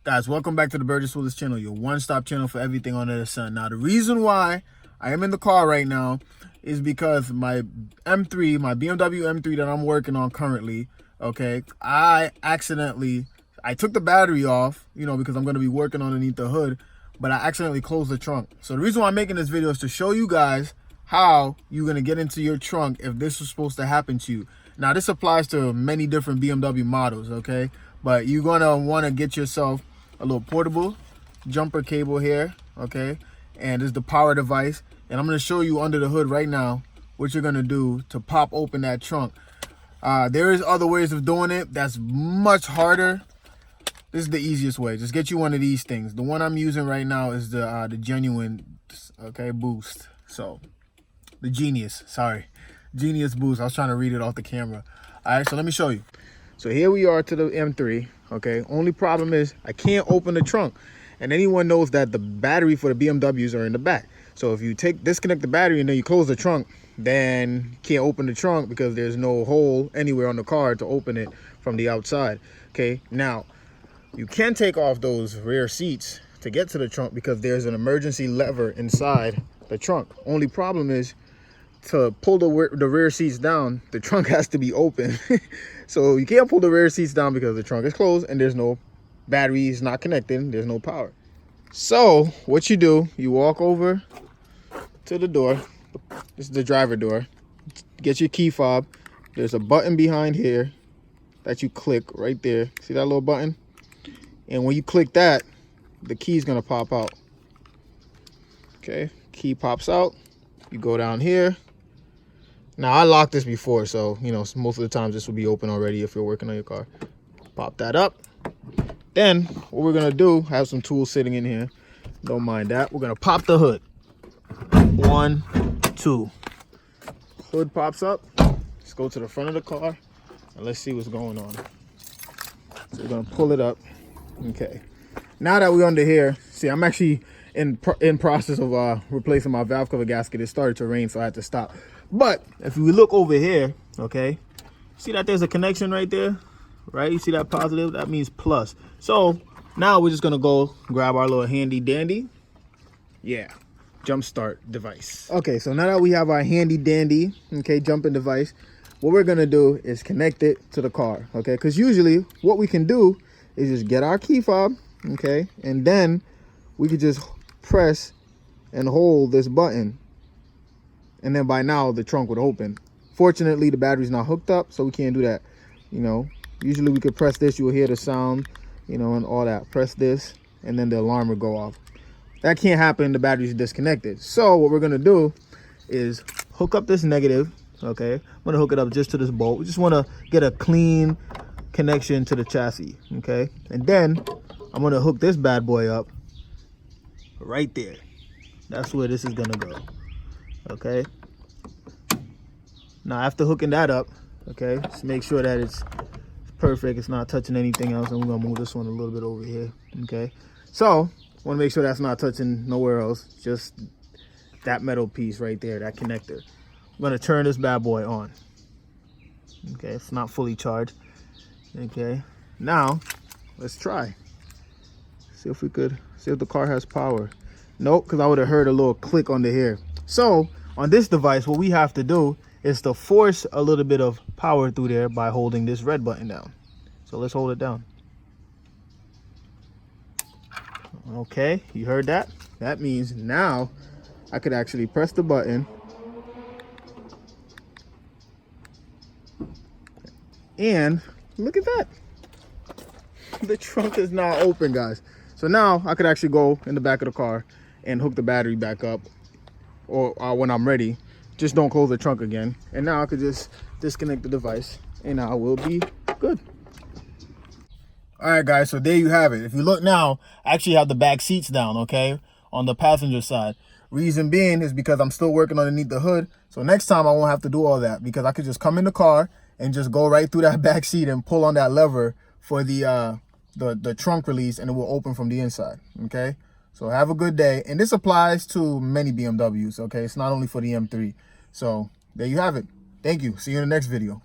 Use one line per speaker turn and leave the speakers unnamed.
Guys, welcome back to the Burgess Willis channel, your one-stop channel for everything under the sun. Now, the reason why I am in the car right now is because my M3, my BMW M3 that I'm working on currently, okay, I took the battery off, because I'm going to be working underneath the hood, but I accidentally closed the trunk. So the reason why I'm making this video is to show you guys how you're going to get into your trunk if this was supposed to happen to you. Now, this applies to many different BMW models, okay? But you're going to want to get yourself a little portable jumper cable here, okay? And this is the power device. And I'm going to show you under the hood right now what you're going to do to pop open that trunk. There is other ways of doing it that's much harder. This is the easiest way. Just get you one of these things. The one I'm using right now is the genuine, okay, boost. So the Genius boost. I was trying to read it off the camera. All right, so let me show you. So here we are to the M3, okay? Only problem is I can't open the trunk. And anyone knows that the battery for the BMWs are in the back. So if you disconnect the battery and then you close the trunk, then you can't open the trunk because there's no hole anywhere on the car to open it from the outside, okay? Now, you can take off those rear seats to get to the trunk because there's an emergency lever inside the trunk. Only problem is to pull the rear seats down, the trunk has to be open. So you can't pull the rear seats down because the trunk is closed and there's no batteries not connected, there's no power. So what you do, you walk over to the door. This is the driver door. Get your key fob. There's a button behind here that you click right there. See that little button? And when you click that, the key is gonna pop out. Okay, key pops out. You go down here. Now, I locked this before, so, most of the times this will be open already if you're working on your car. Pop that up. Then, what we're going to do, have some tools sitting in here. Don't mind that. We're going to pop the hood. 1, 2. Hood pops up. Let's go to the front of the car, and let's see what's going on. So, we're going to pull it up. Okay. Now that we're under here, see, I'm actually in process of replacing my valve cover gasket. It started to rain, so I had to stop. But if we look over here, okay, see that there's a connection right there, right? You see that positive? That means plus. So now we're just gonna go grab our little handy dandy, jump start device. Okay, so now that we have our handy dandy, okay, jumping device, what we're gonna do is connect it to the car, okay? Because usually what we can do is just get our key fob, okay, and then we could just press and hold this button. And then by now the trunk would open. Fortunately, the battery's not hooked up, so we can't do that. Usually we could press this, you will hear the sound, and all that. Press this, and then the alarm will go off. That can't happen, the battery's disconnected. So what we're gonna do is hook up this negative, okay? I'm gonna hook it up just to this bolt. We just wanna get a clean connection to the chassis, okay? And then I'm gonna hook this bad boy up right there. That's where this is gonna go. Okay, now after hooking that up, okay, just make sure that it's perfect, it's not touching anything else. And we're gonna move this one a little bit over here. Okay, so want to make sure that's not touching nowhere else, just that metal piece right there, that connector. I'm gonna turn this bad boy on. Okay, it's not fully charged. Okay, now let's try, see if the car has power. Nope, because I would have heard a little click on the hair. So on this device, what we have to do is to force a little bit of power through there by holding this red button down. So let's hold it down. Okay, you heard that? That means now I could actually press the button and look at that. The trunk is now open, guys. So now I could actually go in the back of the car and hook the battery back up, or when I'm ready. Just don't close the trunk again. And now I could just disconnect the device and I will be good. All right, guys, so there you have it. If you look now, I actually have the back seats down, okay, on the passenger side. Reason being is because I'm still working underneath the hood. So next time I won't have to do all that, because I could just come in the car and just go right through that back seat and pull on that lever for the trunk release, and it will open from the inside. Okay, so have a good day. And this applies to many BMWs, okay? It's not only for the M3. So there you have it. Thank you. See you in the next video.